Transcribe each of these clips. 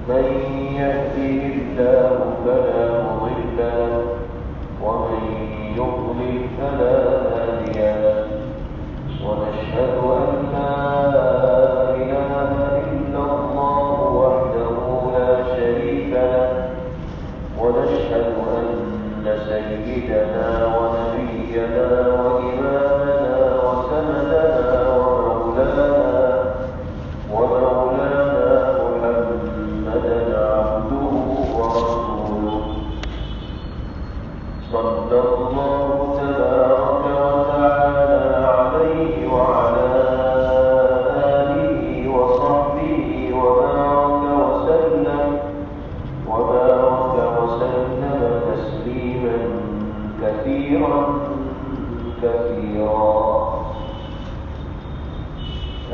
من يهده الله فلا مضل له ومن يضلل فلا هادي له ونشهد أن لا إله إلا الله وحده لا شريك له ونشهد أن سيدنا ونبينا وإمامنا وسندنا ومولانا محمدا عبده ورسوله صلى الله تبارك وتعالى عليه وعلى آله وصحبه وبارك وسلم تسليما كثيرا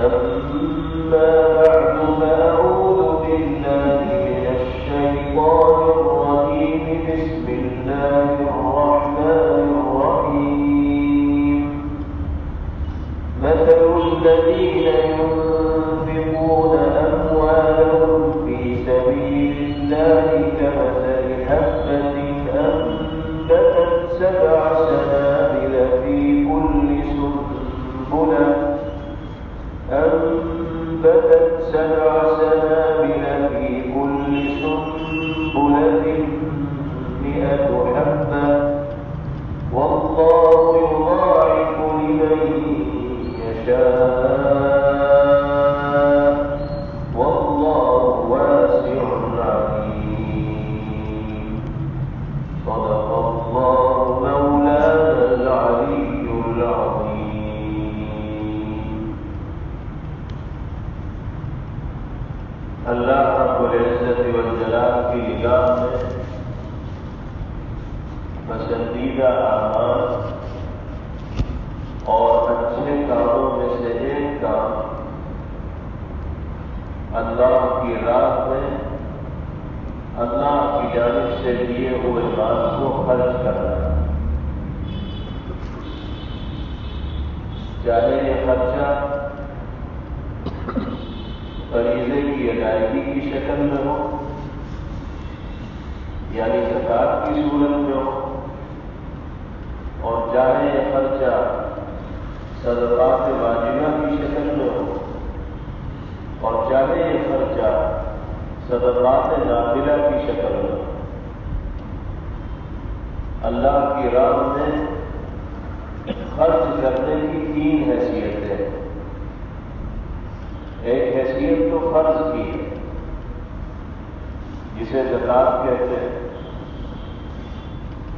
أما بعد فأعوذ بالله من الشيطان الرجيم بسم الله الرحمن الرحيم مثل الذين ينفقون أموالهم في سبيل الله كمثل حبة أنبتت 7 سنابل في كل سنبلة 100 حبة والله يضاعف لمن يشاء والله واسع عليم صدق الله مولانا العلي العظيم. اللہ رب العزت والجلال کی نگاہ میں پسندیدہ اعمال اور اچھے کاموں میں سے ایک کام اللہ کی راہ میں اللہ کی جانب سے دیے ہوئے مال کو خرچ کرنا، چاہے یہ خرچہ فریضے کی ادائیگی کی شکل میں ہو یعنی زکوٰۃ کی صورت میں ہو، اور چاہے یہ خرچہ صدقات واجبہ کی شکل میں ہو، اور چاہے یہ خرچہ صدقات نافلہ کی شکل میں ہو، اللہ کی راہ میں خرچ کرنے کی 3 حیثیتیں ہیں۔ ایک حیثیت تو فرض کی ہے جسے زکوٰۃ کہتے ہیں۔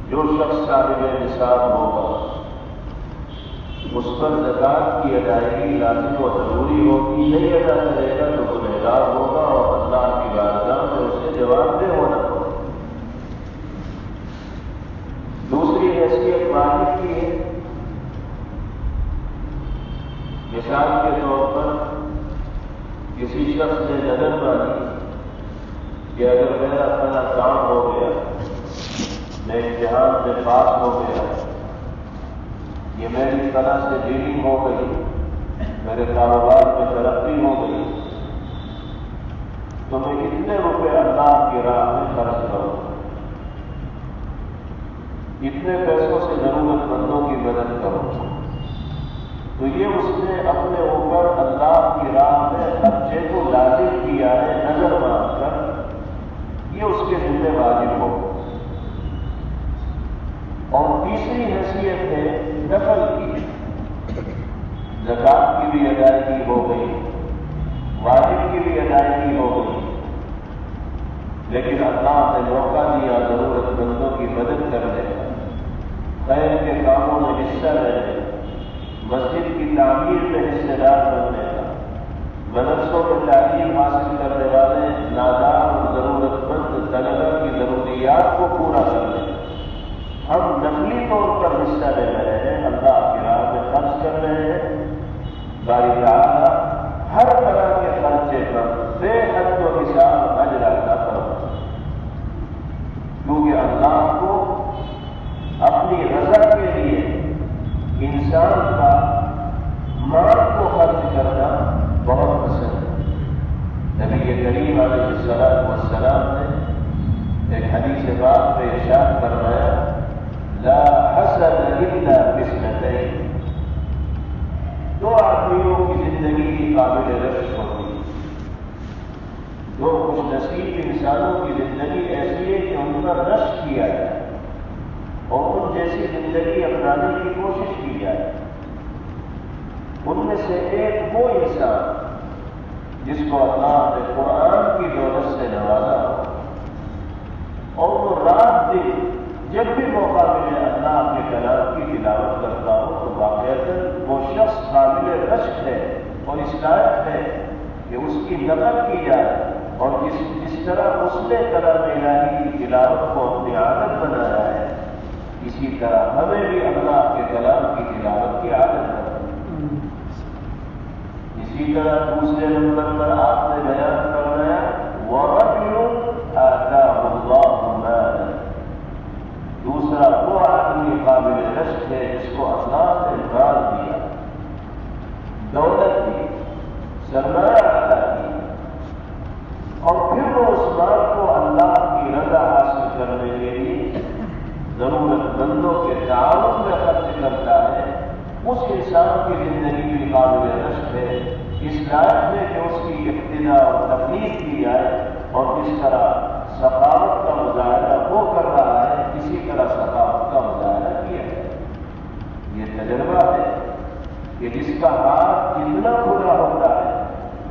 جو شخص صاحب نصاب ہوگا اس پر زکوٰۃ کی ادائیگی لازم و ضروری ہوگی، نہیں ادا کرے گا تو گنہگار ہوگا اور اللہ کی بارگاہ میں اسے جواب دہ ہونا ہوگا۔ دوسری حیثیت واجب کی ہے۔ مثال کے طور پر کسی شخص نے نظر مانی کہ اگر میرا اپنا کام ہو گیا، میں امتحان میں پاس ہو گیا، یہ میری طرح سے ڈیلنگ ہو گئی، میرے کاروبار میں ترقی ہو گئی، تو میں اتنے روپے اللہ کی راہ میں خرچ کروں، اتنے پیسوں سے ضرورت مندوں کی مدد کروں، تو یہ اس نے اپنے اوپر اللہ کی راہ میں خرچے کو لازم کیا ہے نظر مان کر، یہ اس کے ذمہ واجب ہو۔ اور تیسری حیثیت ہے نفل کی، زکوٰۃ کی بھی ادائیگی ہو گئی، واجب کی بھی ادائیگی ہو گئی، لیکن اللہ نے موقع دیا ضرورت مندوں کی مدد کرنے کا، خیر کے کاموں میں حصہ لینے، مسجد کی تعمیر میں حصہ دار بننے کا، مدرسوں میں تعلیم حاصل کرنے والے نادار اور ضرورت مند طلبہ کی ضروریات کو پورا کرنے کا ہم نقلی طور پر حصہ لے رہے ہیں، اللہ کی راہ میں خرچ کر رہے ہیں۔ باری تعالیٰ ہر طرح کے خرچے پر بے حد و حساب اجر عطا فرمائے، کیونکہ اللہ کو اپنی رضا کے لیے انسان کا مال کو خرچ کرنا بہت پسند ہے۔ نبی کریم علیہ السلام نے ایک حدیث پاک میں ارشاد فرمایا لا حسد الا بسنتین، دو آدمیوں کی زندگی کی قابل رشک ہوتی ہے، دو خوش نصیب انسانوں کی زندگی ایسی ہے کہ ان پر رشک کیا جائے اور ان جیسی زندگی اپنانے کی کوشش کی جائے۔ ان میں سے ایک وہ انسان جس کو اللہ نے قرآن کی دولت سے نوازا ہو اور وہ رات دن جب بھی موقع ملے اللہ کے کلام کی تلاوت کرتا ہو تو واقعتاً وہ شخص قابل رشک ہے اور اس لائق ہے کہ اس کی نقل کی جائے، اور جس طرح اس نے کلام الہی کی تلاوت کو اپنی عادت بنایا ہے اسی طرح ہمیں بھی اللہ کے کلام کی تلاوت کی عادت بنائی۔ اسی طرح دوسرے نمبر پر آپ نے بیان فرمایا وَرَجُلٌ آتَاهُ اللَّهُ مَالًا، دوسرا وہ آدمی قابل رشک ہے جس کو اللہ نے مال دیا، دولت دی، سرمایہ عطا کی، اور پھر وہ اس مال کو اللہ کی رضا حاصل کرنے کے لیے ضرورت مندوں کے تعاون میں خرچ کرتا ہے، اس انسان کی زندگی بھی قابل رشک ہے، اس لائق ہے کہ اس کی ابتدا اور تکلیف کی جائے، اور جس طرح ثقافت کا مظاہرہ وہ کر رہا ہے اسی طرح ثقافت کا مظاہرہ کیا جائے۔ یہ تجربہ ہے کہ جس کا ہاتھ جتنا کھلا ہوتا ہے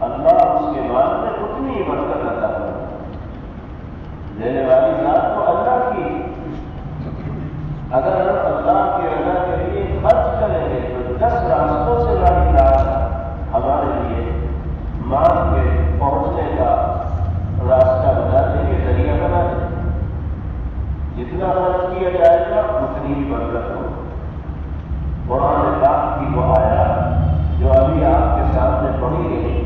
اللہ اس کے مال میں اتنی برکت عطا کرتا ہے۔ لینے والی ذات تو اللہ کی، اگر ہم اللہ کی رضا کے لیے خرچ کریں گے تو 10 راستوں سے بڑی ذات ہمارے لیے مال کے پہنچنے کا راستہ بنانے کے ذریعہ بنا دیں، جتنا خرچ کیا جائے گا اتنی ہی برکت ہو۔ قرآن پاک کی وہ آیات جو ابھی آپ کے سامنے پڑھی گئی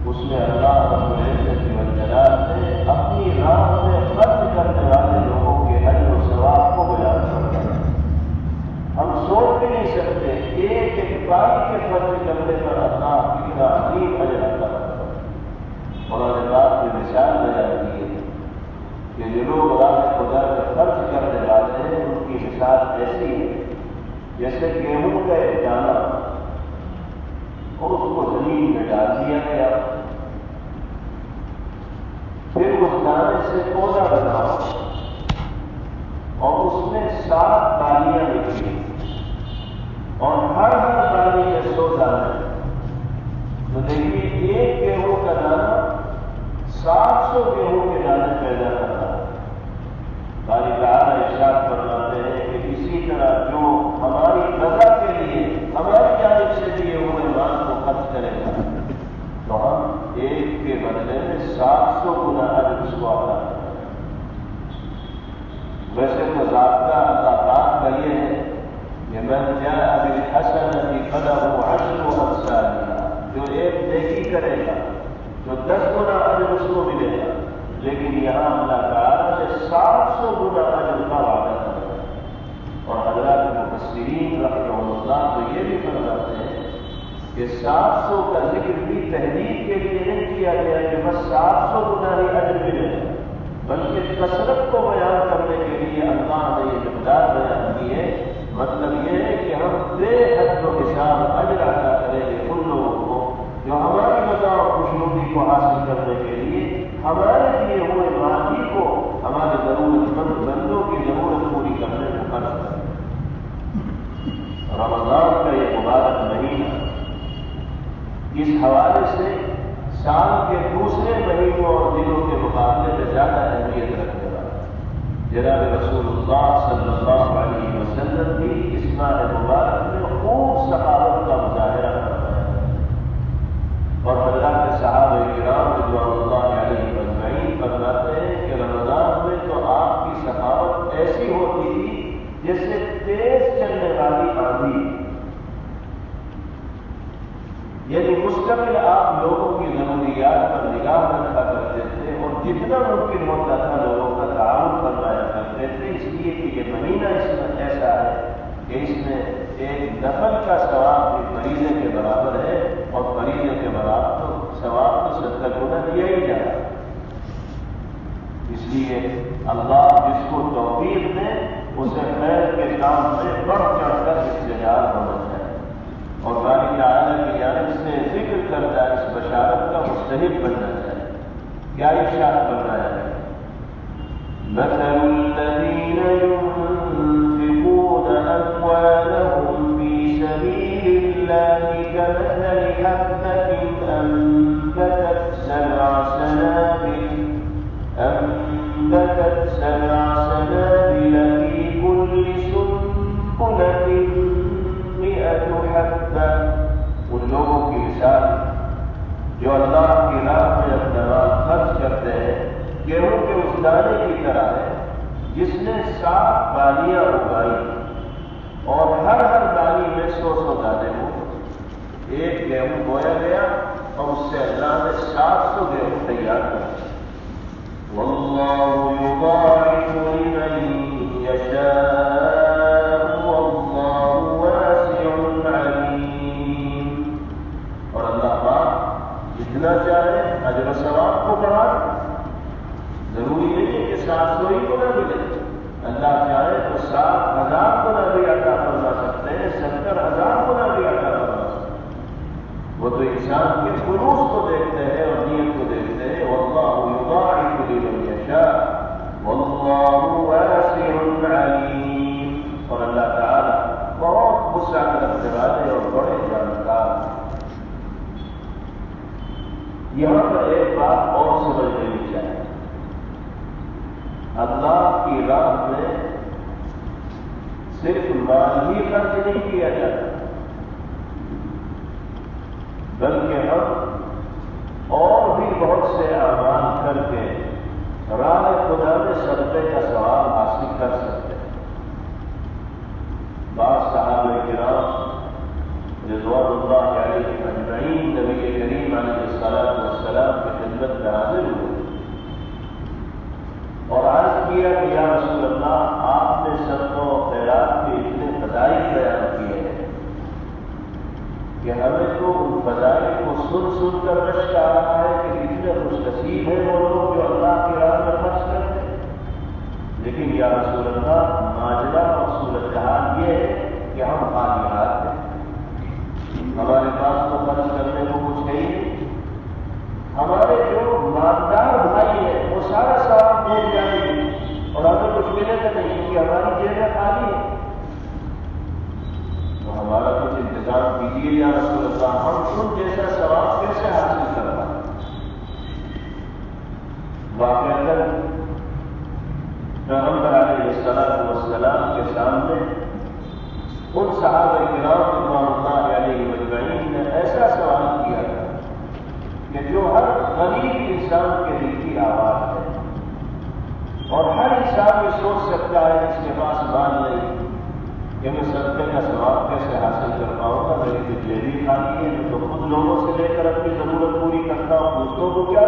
اس میں اللہ رب العزت والجلال نے اپنی راہ میں خرچ کرنے والے لوگوں کے اجر و ثواب کو بیان کرتا ہے۔ ہم سوچ بھی نہیں سکتے ایک ایک پائی کے خرچ کرنے پر اللہ کتنا عظیم اجر عطا کرتا ہے۔ قرآن پاک کی مثال بیان کی ہے کہ جو لوگ راہ خدا میں خرچ کرنے والے ہیں ان کی مثال ایسی ہے جیسے گیہوں کا ایک دانہ اور اس کو زمین میں ڈال دیا گیا، پھر اس دانے سے پودا بناؤ اور اس میں 7 بالیاں نکلی اور ہر بالی میں 100 دانے، تو دیکھیے ایک گیہوں کا دانہ 700 گیہوں کے دانے پیدا کرتا ہے۔ باری تعالیٰ ارشاد فرماتے ہیں کہ اسی طرح جو ہماری رضا کے لیے ہماری جانب سے دیے ہوئے مال کو خرچ کرے گا تو ہم ایک کے بدلے میں 700 گنا اجر اس کو عطا کریں۔ ویسے تو ضابطہ اللہ پاک کا یہ ہے کہ من جاء بالحسنۃ فلہ عشر امثالها، جو ایک نیکی کرے گا تو 10 گنا اجر اس کو ملے گا، لیکن یہاں اللہ تعالیٰ نے 700 گنا اجر کا وعدہ کیا۔ اور حضرات مفسرین رحمہ اللہ تو یہ بھی فرماتے ہیں کہ 700 کا ذکر بھی تحریک کے لیے نہیں کیا گیا کہ بس 700 گنا ہی اجر ملے گا، بلکہ کثرت کو بیان کرنے کے لیے اللہ نے یہ مقدار بیان کی ہے۔ مطلب یہ ہے کہ ہم بے حد و حساب اجر عطا کریں گے ان لوگوں کو جو ہماری رضا اور خوشنودی کو حاصل کرنے کے لیے ہمارے دیے ہوئے مال ہی کو ہمارے ضرورت مند بندوں کی ضرورت پوری کرنے کو خرچ کریں۔ رمضان کا یہ مبارک مہینہ اس حوالے سے سال کے دوسرے مہینوں اور دنوں کے مقابلے میں زیادہ اہمیت رکھنے والا جناب رسول اللہ صلی اللہ علیہ وسلم بھی اس ماہ مبارک میں خوب سخاوت کا مظاہرہ کرتا ہے، اور حضرات صحابہ کرام رضوان اللہ علیہ اجمعین فرماتے ہیں کہ رمضان میں تو آپ کی سخاوت ایسی ہوتی تھی جیسے تیز چلنے والی آندھی، یعنی مستقل آپ لوگوں کی ضروریات پر نگاہ رکھا کرتے تھے اور جتنا ممکن ہوتا تھا لوگوں کا تعاون فرمایا کرتے تھے، اس لیے کہ یہ مہینہ اس میں ایسا ہے کہ اس میں ایک نفل کا ثواب بھی فریضے کے برابر ہے، اور فریضے کے برابر ثواب تو 70 گنا دیا ہی اس لیے اللہ جس کو توفیق دے اسے خیر کے کام سے بڑھ چڑھ کر استعمال ہونا چاہیے اور باری تعالیٰ کی جانب سے ذکر کرتا ہے اس بشارت کا مستحق بننا چاہیے. کیا ارشاد کر رہا ہے؟ مثل الذين ينفقون أموالهم في سبيل الله كمثل حبة أنبتت سبع سنابل في كل سنبلة 100 حبة. ان لوگوں کی مثال جو اللہ کی راہ میں اپنا مال خرچ کرتے ہیں گیہوں کے اس دانے کی طرح ہے جس نے 7 بالیاں اگائی اور ہر دانی میں 100 دانے ہوئے. ایک گیہوں بویا گیا اور اس سے اللہ نے 700 گیہوں تیار کر. واللہ یضاعف لمن یشاء واللہ واسع علیم. اور اللہ پاک جتنا چاہے اجر و ثواب کو بڑھا. ضروری نہیں ہے کہ 700 ہی کو نہ ملے. اللہ چاہے تو 7,000 کو نہ بھی عطا فرما سکتے ہیں, 70,000 کو نہ بھی عطا فرما سکتے ہیں. وہ تو انسان کے خلوص کو دیکھتے ہیں اور نیت کو دیکھتے ہیں. واللہ یضاعف لمن یشاء واللہ واسع علیم. اور اللہ تعالیٰ بہت وسعت رکھنے والے اور بڑے جانکار. یہاں پر ایک بات اور سمجھ لینی چاہیے. اللہ کی راہ میں صرف مال ہی خرچ نہیں کیا جاتا بلکہ ہم اور بھی بہت سے اعمال کر کے راہ خدا میں صدقے کا ثواب حاصل کر سکتے ہیں. بعض صحابہ کرام رضوان اللہ علیہ اجمعین نبی کریم علیہ الصلوۃ والسلام کی خدمت میں حاضر ہوئے اور عرض کیا کہ یا رسول اللہ آپ نے صدقہ و خیرات کے اتنے فضائل بیان کیے ہیں کہ ہمیں تو ان فضائل کو سن کر رشک آ رہا ہے کہ کتنے خوش نصیب ہیں وہ لوگ جو اللہ کی راہ میں خرچ کرتے ہیں. لیکن یا رسول اللہ ماجرا اور صورتحال یہ ہے کہ ہم خالی ہاتھ ہیں. ہمارے پاس تو خرچ کرنے کو کچھ نہیں. ہمارے جو مالدار بھائی ہیں وہ سارا ثواب دے جائیں گے اور ہمیں کچھ ملے گا نہیں کیونکہ ہماری جیبیں خالی ہے. تو ہمارا کچھ انتظام کیجیے یا رسول اللہ, ہم ان جیسا ثواب کیسے حاصل کر پائیں. واقعہ پیغمبر علیہ الصلوۃ والسلام کے سامنے ان صحابہ کرام رضوان اللہ علیہ اجمعین نے ایسا سوال کیا تھا کہ جو ہر غریب انسان کے دل کی آواز ہے اور ہر انسان یہ سوچ سکتا ہے جس کے پاس مال نہیں کہ میں صدقے کا ثواب کیسے حاصل کر پاؤں گا. میری تو جیب ہی خالی ہے, میں تو خود لوگوں سے لے کر اپنی ضرورت پوری کرتا ہوں, دوسروں کو کیا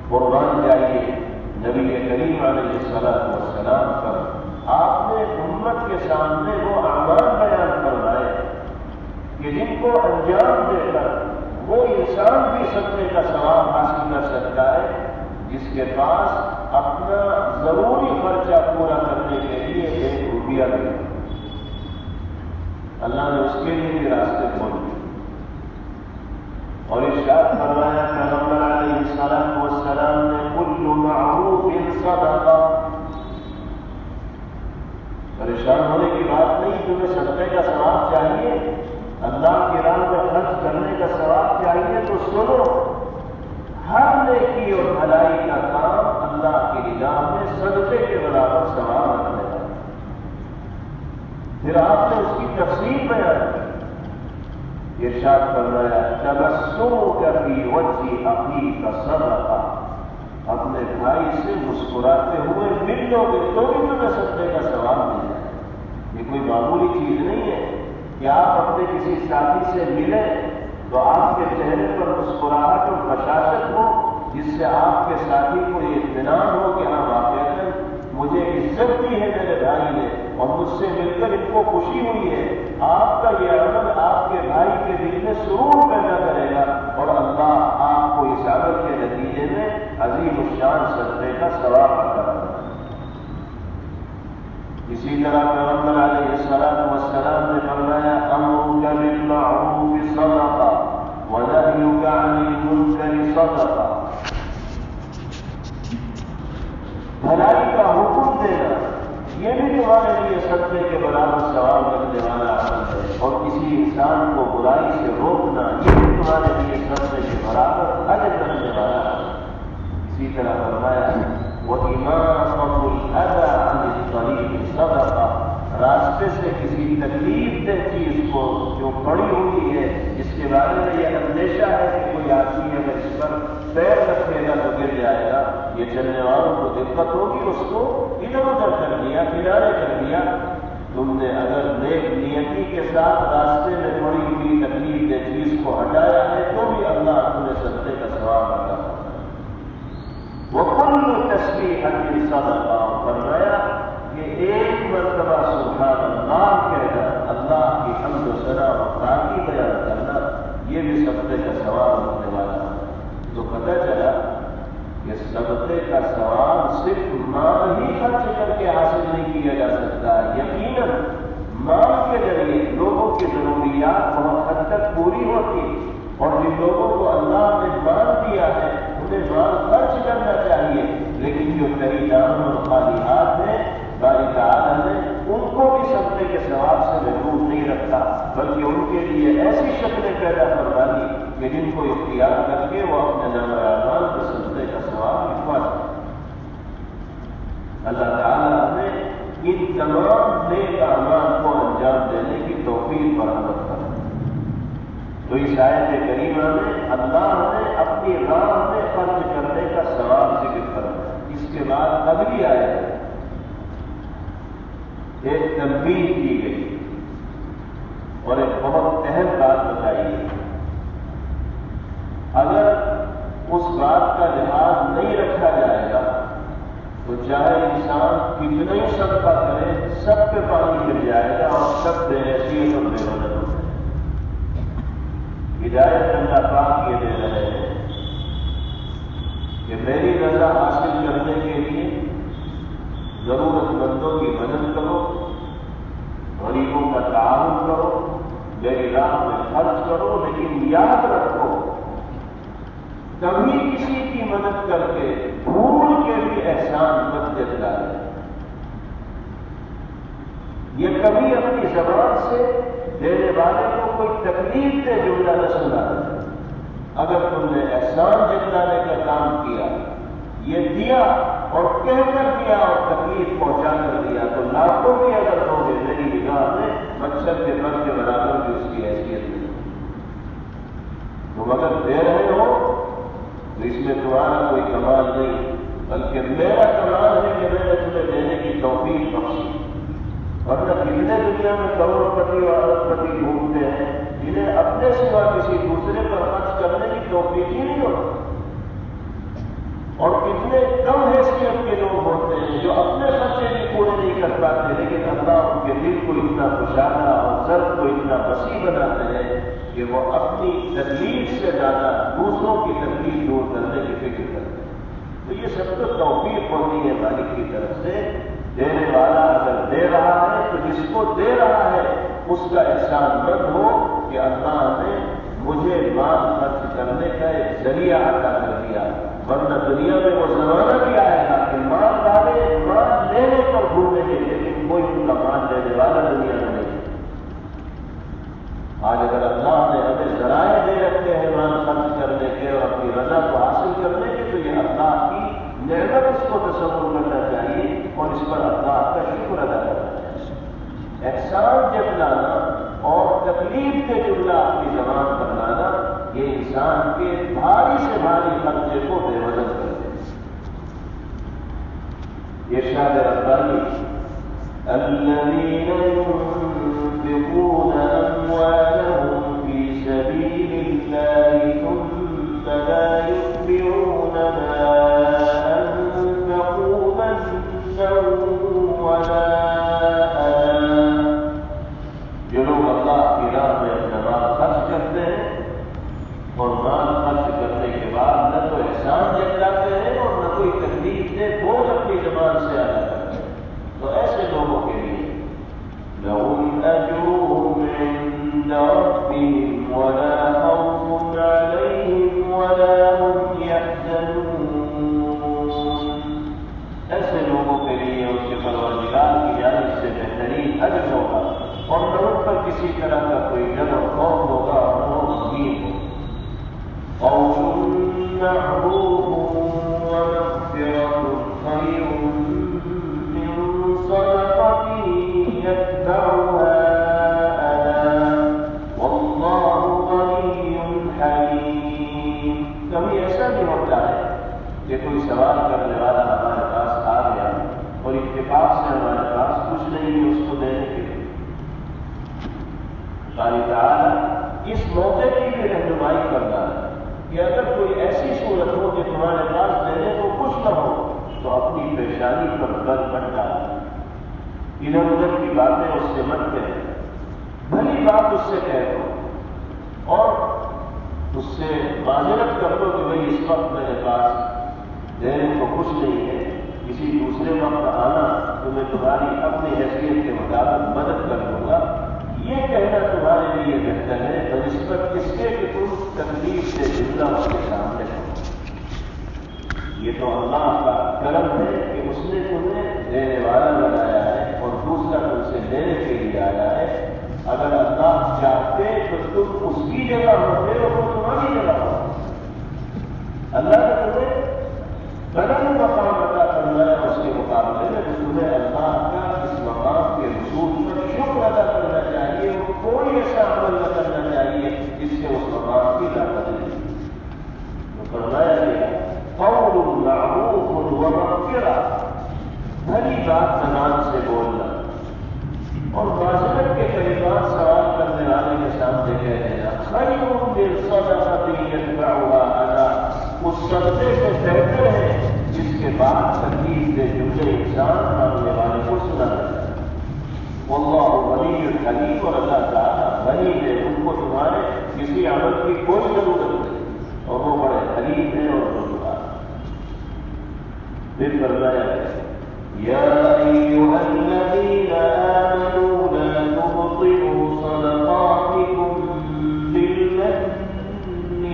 قربان جائیے نبی کریم علیہ الصلوۃ والسلام پر. آپ نے امت کے سامنے وہ اعمال بیان فرمائے کہ جن کو انجام دے کر وہ انسان بھی صدقے کا ثواب حاصل کر سکتا ہے جس کے پاس اپنا ضروری خرچہ پورا کرنے کے لیے 1 روپیہ نہیں. اللہ نے اس کے لیے بھی راستے کھول دیے اور ارشاد فرمایا پیغمبر علیہ الصلوۃ والسلام نے کل معروف صدقہ. پریشان ہونے کی بات نہیں, تمہیں صدقے کا ثواب چاہیے, اللہ کی راہ میں خرچ کرنے کا ثواب چاہیے تو سنو, ہر نیکی اور بھلائی کا کام اللہ کی نگاہ میں صدقے کے برابر ثواب رکھنے کا. پھر آپ نے اس کی تفصیل بیان کی. ارشاد فرمایا تبسمک فی وجہ اخیک صدقہ. اپنے بھائی سے مسکراتے ہوئے مل لو گے تو بھی تمہیں صدقے کا ثواب مل جائے. یہ کوئی معمولی چیز نہیں ہے کہ آپ اپنے کسی ساتھی سے ملیں تو آپ کے چہرے پر مسکراہٹ اور بشاشت ہو جس سے آپ کے ساتھی کو یہ اطمینان ہو کہ ہاں واقعہ مجھے عزت دی ہے میرے بھائی نے اور مجھ سے مل کر ان کو خوشی ہوئی ہے. آپ کا یہ عمل آپ کے بھائی کے دل میں سرور پیدا کرے گا اور اللہ آپ کو اس عمل کے نتیجے میں عظیم الشان صدقے کا ثواب عطا کرنا۔ اسی طرح پیغمبر علیہ الصلوۃ والسلام نے فرمایا امرک بالمعروف صدقہ ونہیک عن المنکر صدقہ، بھلائی کا حکم دینا یہ بھی تمہارے لیے صدقے کے برابر ثواب رکھنے والا عمل ہے، اور کسی انسان کو برائی سے روکنا یہ بھی تمہارے لیے صدقے کے برابر اجر رکھنے والا عمل ہے۔ اسی طرح فرمایا وَإِمَاطَةُ الْأَذَى عَنِ الطَّرِيقِ صَدَقَةٌ، راستے سے کسی تکلیف دہ چیز کو جو پڑی ہوئی ہے، جس کے بارے میں یہ اندیشہ ہے کہ کوئی آدمی اگر اس پر پیر رکھے گا تو گر جائے گا، یہ چلنے والوں کو دقت ہوگی، اس کو ادھر ادھر کر دیا، کنارے کر دیا۔ تم نے اگر نیک نیتی کے ساتھ راستے میں پڑی ہوئی تکلیف دہ چیز کو ہٹایا ہے تو بھی اللہ تمہیں صدقے کا ثواب عطا کرتا ہے۔ وَكُلُّ تَسْبِيحَةٍ صَدَقَةٌ، فرمایا کہ ایک مرتبہ سبحان اللہ کہہ کر اللہ کی حمد و ثنا و پاکی بیان کرنا یہ بھی صدقے کا ثواب ہونے والا ہے۔ تو پتہ چلا کہ صدقے کا ثواب صرف مال ہی خرچ کر کے حاصل نہیں کیا جا سکتا، یقیناً مال کے ذریعے لوگوں کی ضروریات بہت حد تک پوری ہوتی، اور جن لوگوں کو اللہ نے مال دیا ہے انہیں مال خرچ کرنا چاہیے، لیکن جو کئی دام اور خالی ہاتھ ہیں باری تعالیٰ نے ان کو بھی صدقے کے ثواب سے محروم نہیں رکھا، بلکہ ان کے لیے ایسی شکلیں پیدا کروا دی کہ جن کو اختیار کر کے وہ اپنے نام اعمال کو صدقے کا ثواب لکھوا سکتے۔ اللہ تعالیٰ نے ان تمام نیک اعمال کو انجام دینے کی توفیق برآمد کرا۔ تو اس آیت کریمہ میں اللہ نے اپنی راہ میں خرچ کرنے کا ثواب ذکر کرا۔ اس کے بعد اگلی آیت ایک تنبیہ کی گئی اور ایک بہت اہم بات بتائی گئی۔ اگر اس بات کا لحاظ نہیں رکھا جائے گا تو چاہے انسان کتنا ہی صدقہ کرے سب پہ پانی گر جائے گا اور سب بے حیثیت اور بے مدد ہو جائے گا۔ ہدایت اللہ پاک یہ دے رہے ہیں کہ میری رضا حاصل کرنے کے لیے ضرورت مندوں کی مدد کرو، غریبوں کا تعاون کرو، میری راہ میں خرچ کرو، لیکن یاد رکھو کبھی کسی کی مدد کر کے بھول کے بھی احسان مت جتلائے۔ یہ کبھی اپنی زبان سے دینے والے کو کوئی تکلیف دے جملہ نہ سنا۔ اگر تم نے احسان جتلانے کا کام کیا، یہ دیا اور کہہ کر دیا اور تکلیف پہنچا کر دیا، تو لاکھوں بھی اگر ہو گئے میری نگاہ میں مچھر کے پر کے برابر بھی اس کی حیثیت نہیں۔ تم اگر دے رہے ہو تو اس میں تمہارا کوئی کمال نہیں، بلکہ میرا کمال ہے کہ میں نے تمہیں دینے کی توفیق بخشی۔ ورنہ کتنے دنیا میں کروڑ پتی اور ارب پتی گھومتے ہیں جنہیں اپنے سوا کسی دوسرے پر خرچ کرنے کی توفیق ہی نہیں ہوتی، اور کتنے کم حیثیت کے لوگ ہوتے ہیں جو اپنے خرچے بھی پورے نہیں کر پاتے، لیکن اللہ ان کے دل کو اتنا کشادہ اور ضرب کو اتنا وسیع بناتے ہیں کہ وہ اپنی تکلیف سے زیادہ دوسروں کی تکلیف دور کرنے کی فکر کرتے ہیں۔ تو یہ سب تو توفیق ہوتی ہے مالک کی طرف سے۔ دینے والا اگر دے رہا ہے تو جس کو دے رہا ہے اس کا احسان مند ہو کہ اللہ نے مجھے مال خرچ کرنے کا ایک ذریعہ عطا کر دیا، ورنہ دنیا میں وہ زمانہ بھی آئے گا کہ مال والے مال لینے پر بھولیں گے لیکن کوئی ان کا مال دینے والا دنیا میں نہیں۔ آج اگر اللہ نے ہمیں ذرائع دے رکھے ہیں مال خرچ کرنے کے اور اپنی رضا کو حاصل کرنے کے، تو یہ اللہ کی نعمت اس کو تصور کرنا چاہیے اور اس پر اللہ کا شکر ادا کرنا چاہیے۔ احسان جتلانا اور تکلیف کے جملہ اپنی زبان پر لانا یہ انسان کے بھاری سے بھاری خرچے کو بے وزن کر دیتے۔ ارشاد ربانی الذین ينفقون أموالهم في سبيل الله ثم لا يتبعون ما أنفقوا منا ولا أذى، جو لوگ اللہ کی راہ میں اپنا مال خرچ کرتے ہیں اور مال خرچ کرنے کے بعد نہ تو احسان جتلاتے ہیں اور ربهم ولا خوف عليهم ولا هم يحزنون. ایسے لوگوں کے لیے اس کے پروردگار کی جانب سے بہترین اجر ہوگا اور نہ ان پر کسی طرح کا کوئی ڈر اور خوف ہوگا اور وہ غمگین ہو. قول معروف ومغفرة خير من صدقة يتبعها أذى والله غني حليم. کبھی ایسا بھی ہوتا ہے کہ کوئی سوال کرنے والا ہمارے پاس آ گیا اور اتفاق سے ہمارے پاس کچھ نہیں ہے اس کو دینے کے لیے. اللہ تعالیٰ اس موقع کی بھی رہنمائی کرتا ہے کہ اگر کوئی ایسی صورت ہو کہ تمہارے پاس دینے کو کچھ نہ ہو تو اپنی پریشانی پر بل بن ڈالا. ادھر ادھر کی باتیں اس سے مت کریں، بھلی بات اس سے کہہ دو اور اس سے معذرت کر دو کہ بھائی اس وقت میرے پاس دینے کو کچھ نہیں ہے، کسی دوسرے وقت آنا تو میں تمہاری اپنی حیثیت کے مطابق مدد کر دوں گا. یہ کہنا تمہارے لیے بہتر ہے بنسبت اس کے کہ تم تکلیف سے جملہ اس کے سامنے ہو. یہ تو اللہ کا کرم ہے کہ اس نے تمہیں دینے والا بنایا ہے اور دوسرا تم سے لینے کے لیے آیا ہے. اگر اللہ چاہتے تو تم اس کی جگہ ہوتے اور وہ تمہاری جگہ ہو. اللہ نے تمہیں بلند مقام عطا کرنا ہے اس کے مقابلے میں تمہیں اللہ کا اس مقام کے رسول پر شکر ادا کرنا چاہیے. وہ کوئی ایسا عمل نہ کرنا چاہیے جس سے اس مقام کی لاقت نہیں. تو فرمایا گیا قول معروف ومغفرہ، بھلی بات زبان سے بولنا اور معذرت کے کلمات سوال کرنے والے کے سامنے کہہ دینا. خیر من صدقۃ یتبعها اذى، اس صدقے سے بہتر ہے جس کے بعد تکلیف دے جملے انسان مانگنے والے کو سنا ہے. واللہ غنی حلیم، اور اللہ تعالیٰ غنی ہے، ان کو تمہارے کسی عمل کی کوئی ضرورت نہیں اور وہ بڑے حلیم ہیں اور بردبار. پھر فرمایا ہے یا ایھا الذین آمنوا لا تبطلوا صدقاتکم بالمن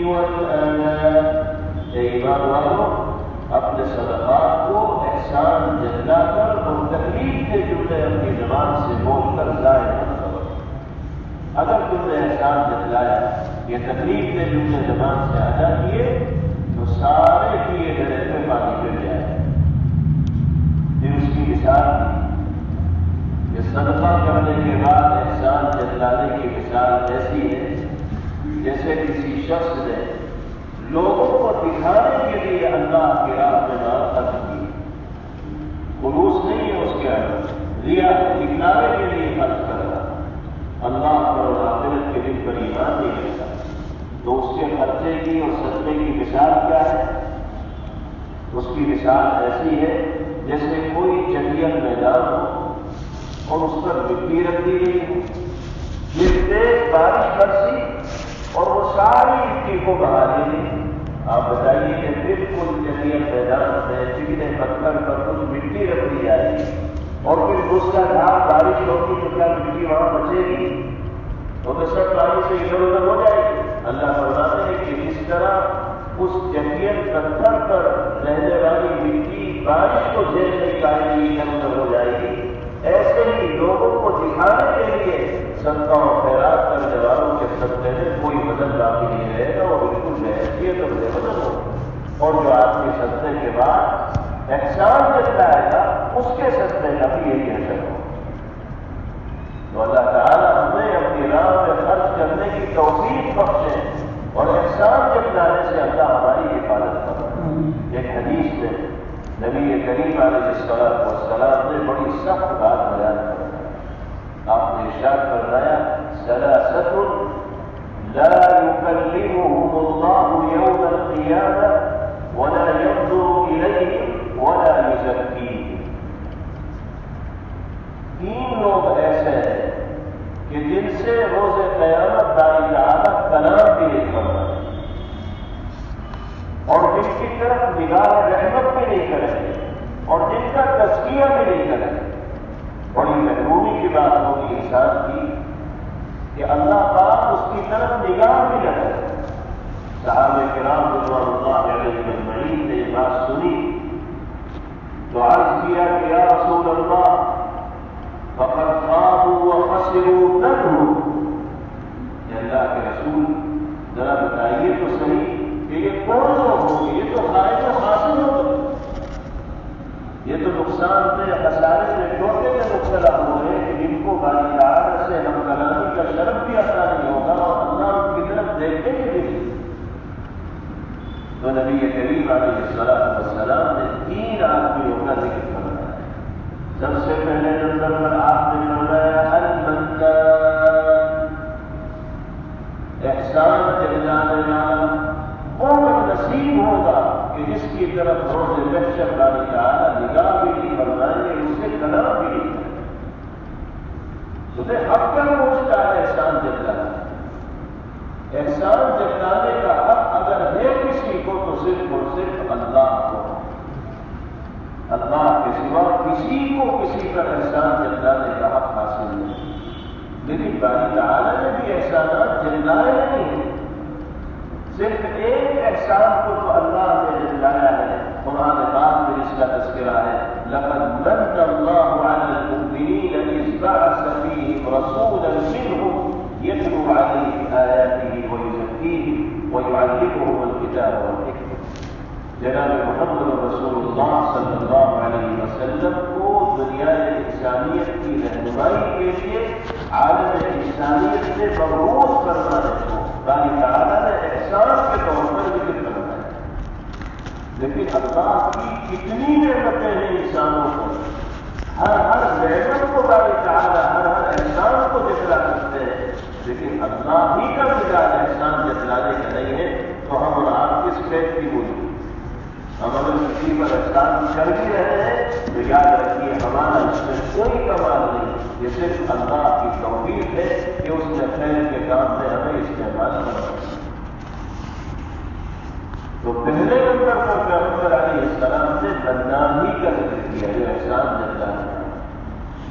والأذى. اے ایمان والو، اپنے صدقات کو احسان جتلا کر اور تکلیف کے جملے اپنی زبان سے بول کر ضائع نہ کرو. اگر تم نے احسان جتلایا، یہ تکلیف کے جملے زبان سے ادا کیے تو سارے کیے گئے میں پانی گر جائے. پھر اس کی مثال یہ صدقہ کرنے کے بعد احسان جتلانے کی مثال ایسی ہے جیسے کسی شخص نے لوگوں کو دکھانے کے لیے اللہ کی راہ میں مال خرچ کی. خلوص نہیں ہے اس کے اندر، ریا دکھلانے کے لیے خرچ کر رہا، اللہ پر اور آخرت کے دن پر ایمان نہیں رکھتا. تو اس کے خرچے کی اور صدقے کی مثال کیا ہے؟ اس کی مثال ایسی ہے جیسے کوئی جنگل میدان ہو اور اس پر مٹی رکھ دی گئی ہو. جس تیز بارش برسی اور وہ ساری مٹی کو بہا لی گئی. آپ بتائیے کہ بالکل جنگل میدان میں چکنے پتھر پر کچھ مٹی رکھ دی جائے گی اور پھر اس کا دھار بارش ہوگی تو کیا مٹی وہاں بچے گی؟ وہ تو سب پانی سے ادھر ادھر ہو جائے گی. اللہ فرماتے ہیں کہ جس طرح اس جنگل پتھر پر رہنے والی مٹی بارش کو جھیل نہیں پائے گی، ادھر ادھر ہو جائے گی، ایسے ہی لوگوں کو دکھانے کے لیے صدقہ و خیرات کرنے والوں کے صدقے میں کوئی وزن باقی نہیں رہے گا. وہ بالکل حیثیت اور بے وزن ہو. اور جو آدمی صدقے کے بعد احسان جتلائے گا اس کے صدقے کا بھی یہی اثر ہو. تو اللہ تعالیٰ ہمیں اپنی راہ میں خرچ کرنے کی توفیق بخشے اور احسان جتلانے سے اللہ ہماری حفاظت کرے. ایک حدیث میں نبی کریم علیہ السلام نے بڑی سخت بات بیان کی. آپ نے ارشاد فرمایا ثلاثۃ لا يكلمهم الله يوم القيامة ولا ينظر إليهم ولا يزكيهم. تین لوگ ایسے ہیں کہ جن سے روز قیامت باری تعالیٰ کلام بھی نہیں کرنا اور جن کی طرف نگاہ رحمت بھی نہیں کریں گے اور جن کا تزکیہ بھی نہیں کریں گے. بڑی محرومی کی بات ہوگی انسان کی کہ اللہ پاک طرف نگاہ بھی لگے. صحابہ کرام رضوان اللہ علیہم اجمعین نے یہ بات سنی تو عرض کیا کہ یا رسول اللہ فقد خابوا وخسروا تنهوا. کہ اللہ کے رسول ذرا بتائیے تو صحیح کہ یہ کون لوگ ہوں گے؟ یہ تو خائب و خاسر ہو گئے، یہ تو نقصان میں خسارے میں ٹوٹے میں مبتلا ہو گئے کہ جن کو باری تعالیٰ سے ہم کلامی کا شرف بھی عطا نہیں ہوگا اور اللہ ان کی طرف دیکھیں گے بھی. تو نبی کریم علیہ السلام نے 3 آدمیوں کا ذکر فرمایا. سب سے پہلے نمبر پر آپ نے فرمایا المنان، احسان جلانے والا. وہ نصیب ہوگا کہ جس کی طرف روز محشر باری تعالیٰ نگاہ بھی نہیں فرمائیں گے، اس سے کلام بھی نہیں کریں. تمہیں حق کیا پہنچتا ہے احسان جتلانے؟ احسان جتلانے کا حق اگر ہے کسی کو تو صرف اور صرف اللہ کو. اللہ کے سوا کسی کو کسی پر احسان جتلانے کا حق حاصل نہیں. لیکن باری تعالیٰ نے بھی احسانات جتلائے نہیں. صرف ایک احسان کو تو اللہ نے جتلایا ہے. قرآن پاک میں اس کا تذکرہ ہے لقد من اللہ علی المؤمنین اذ بعث فیہم رسولا منہم یتلو علیہم آیاتہ ویزکیہم ویعلمہم الکتاب والحکمہ. جناب محمد رسول اللہ صلی اللہ علیہ وسلم کو دنیا انسانیت کی رہنمائی کے لیے عالم انسانیت سے مبعوث کرنا ہے. باری تعالیٰ نے احسان کے طور پر ذکر کرنا ہے. لیکن اللہ کی کتنی نعمتیں ہیں انسانوں کو. ہر نعمت کو باری تعالیٰ ہر احسان کو جتلا کرتے ہیں. لیکن اللہ ہی کا مزاج احسان جتلانے کا نہیں ہے. تو ہم اور آپ کس پیٹ کی بولی؟ ہم اگر کسی پر احسان کر بھی رہے ہیں تو یاد رکھیے ہمارا اس میں کوئی کمال نہیں. یہ صرف اللہ کی توفیق ہے کہ اس نے خیر کے کام میں ہمیں استعمال کرنا. تو پہلے نمبر پر پیغمبر علیہ السلام نے بدنامی کا ذکر کیا جو احسان جتلانا ہے.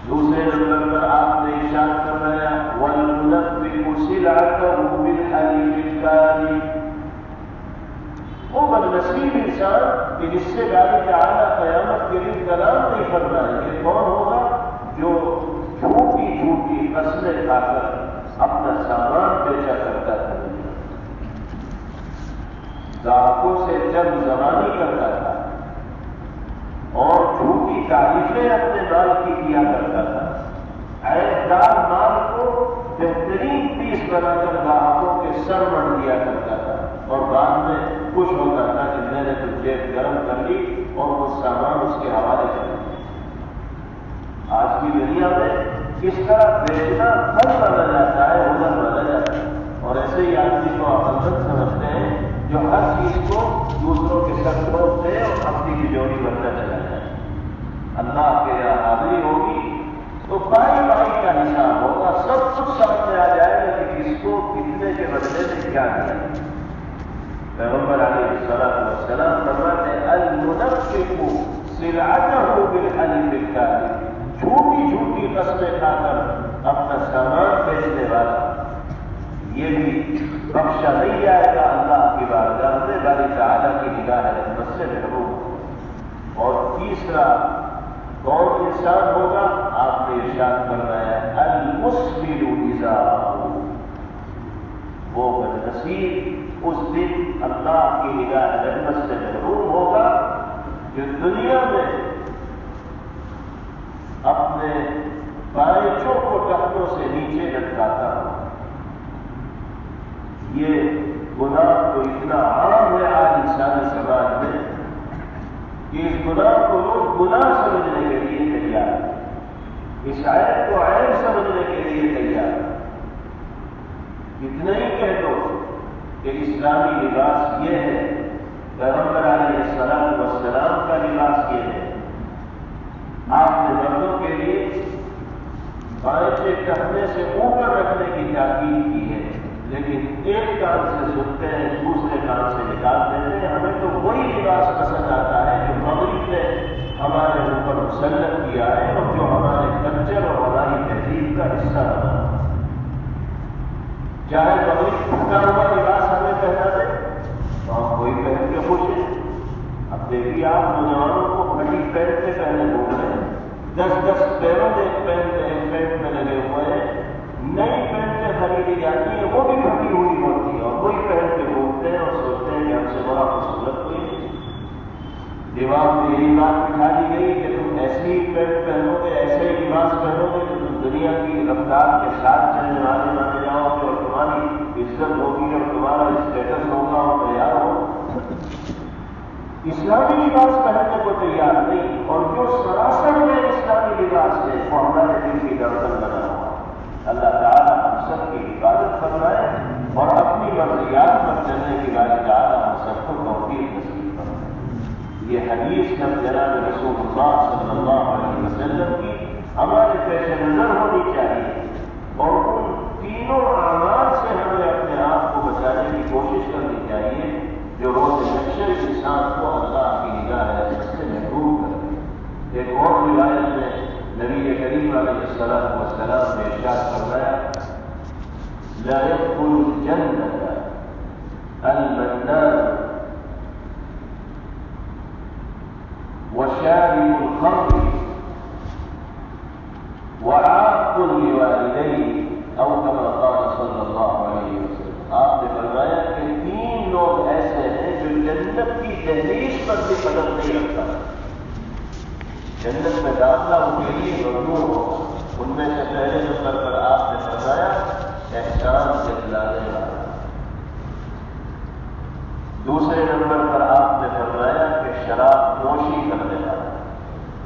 دوسرے نمبر پر آپ نے ارشاد فرمایا وَالْمُنَفِّقُ سِلْعَتَهُ بِالْحَلِيفِ الْكَاذِبِ. وہ بدنصیب انسان کہ جس سے باری تعالیٰ قیامت کے دن کلام نہیں فرمائیں گے. کون ہوگا؟ جو جھوٹی قسمیں کھا کر اپنا سامان بیچا کرتا تھا، گاہکوں سے جب زمانی کرتا تھا اور جھوٹی تعریفیں اپنے مال کی کیا کرتا تھا. عیب دار مال کو بہترین پیس بنا کر گاہکوں کے سر مڑ دیا کرتا تھا اور بعد میں خوش ہوتا تھا کہ میں نے تو جیب گرم کر لی اور وہ سامان اس کے حوالے کر دیا. آج کی دنیا میں کس طرح بیچنا پھل مانا جاتا ہے، ہنر مانا جاتا ہے. اور ایسے ہی آدمی کو عقلمند سمجھتے ہیں جو ہر چیز کو دوسروں کے سر تھوپ دے اور اپنی کی جوڑی بنتا چلا جائے. اللہ کے یہاں حاضری ہوگی تو پائی کا حساب ہوگا. سب کچھ سمجھ میں آ جائے گا کہ کس کو کتنے کے بدلے میں کیا دیا. پیغمبر علیہ السلام فرماتے ہیں المنفق سلعته بالحلف الكاذب. جھوٹی قسمیں کھا کر اپنا سامان بیچنے والا یہ بھی بخشا نہیں جائے گا اللہ کی بارگاہ میں. باری تعالیٰ کی نگاہ رحمت سے محروم. اور تیسرا کون انسان ہوگا؟ آپ نے ارشاد فرمایا المسبل ازارہ. وہ بدنصیب اس دن اللہ کی نگاہ رحمت سے محروم ہوگا جو دنیا میں اپنے بائچوں کو ٹخنوں سے نیچے لٹکاتا ہو. یہ گناہ تو اتنا عام ہے آج انسانی سماج میں کہ اس گناہ کو لوگ گناہ سمجھنے کے لیے تیار ہیں. اس عیب کو عیب سمجھنے کے لیے تیار ہیں. اتنا ہی کہہ دو کہ اسلامی لباس یہ ہے، پیغمبر علیہ السلام کا لباس یہ ہے. آپ نے مردوں کے لیے بائیں ٹخنے سے اوپر رکھنے کی تاکید کی ہے، لیکن ایک کان سے سنتے ہیں دوسرے کان سے نکال دیتے ہیں. ہمیں تو وہی لباس پسند آتا ہے جو مغرب نے ہمارے اوپر مسلط کیا ہے اور جو ہمارے کلچر اور ہماری تہذیب کا حصہ بنا. چاہے بغیر ٹوٹا ہوا لباس ہمیں پہنا دے تو ہم کوئی پہن کے خوش ہیں. اب دیکھیے آپ نوجوانوں کو پھٹی پینٹ سے پہنے گھوم رہے ہیں, 10 پیروں ایک پینٹ میں لگے ہوئے ہیں. نئی پینٹیں خریدی جاتی ہیں وہ بھی پھٹی ہوئی ہوتی ہے اور وہی پہن کے گھومتے ہیں اور سوچتے ہیں کہ ہم سے بڑا خوبصورت کوئی نہیں. دیوار میں یہی بات بٹھا دی گئی کہ تم ایسی ہی پینٹ پہنو گے, ایسے ہی لباس پہنو گے کہ تم دنیا کی رفتار کے ساتھ چلنے والے مانے جاؤ گے اور تمہاری عزت ہوگی اور تمہارا اسٹیٹس ہوگا اور تیار ہو. اسلامی لباس پہننے کو تیار نہیں, اور جو سراسر میں اسلامی لباس ہے وہ ہمارے دل کی دھڑکن بنا ہوا. اللہ تعالیٰ ہم سب کی حفاظت فرمائے اور اپنی مرضیات پر چلنے کی اللہ تعالیٰ ہم سب کو توفیق نصیب فرمائے. یہ حدیث جب جناب رسول اللہ صلی اللہ علیہ وسلم کی ہمارے پیش نظر ہونی چاہیے, اور ان تینوں اعمال سے ہمیں اپنے آپ کو بچانے کی کوشش کرنی چاہیے جو روز محشر انسان کو اللہ کی نگاہ رحمت سے محروم کرتے. ایک اور روایت میں نبی کریم علیہ الصلوۃ والسلام نے ارشاد فرمایا, لا يدخل الجنة المنان وشارب الخمر وعاق لوالديه او كما قال صلی اللہ علیہ وسلم. آپ نے فرمایا کہ 3 لوگ ایسے ہیں جو جنت کی دہلیز پر بھی قدم نہیں رکھتا. جنت میں داخلہ ان کے لیے ممنوع ہوگا. ان میں سے پہلے نمبر پر آپ نے فرمایا احسان جتلانے والا, دوسرے نمبر پر آپ نے فرمایا کہ شراب نوشی کرنے والا,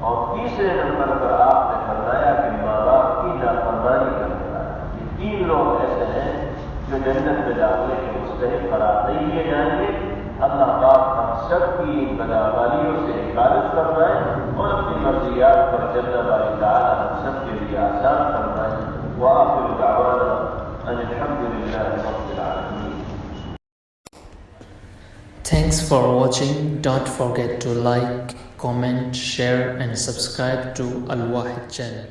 اور تیسرے نمبر پر آپ نے فرمایا کہ ماں باپ کی نافرمانی کرنے والا. یہ 3 لوگ ایسے ہیں جو جنت میں داخلے کے مستحق قرار نہیں کیے جائیں گے. اللہ پاک ہم سب کی بدعمالیوں سے حفاظت فرمائے اور اپنی مرضیات پر چلنے والی تعالیٰ ہم سب کے لیے آسان فرمائے. وآخر دعوانا ان الحمد للہ رب العالمین. Thanks for watching. Don't forget to like, comment, share and subscribe to Al Wahid channel.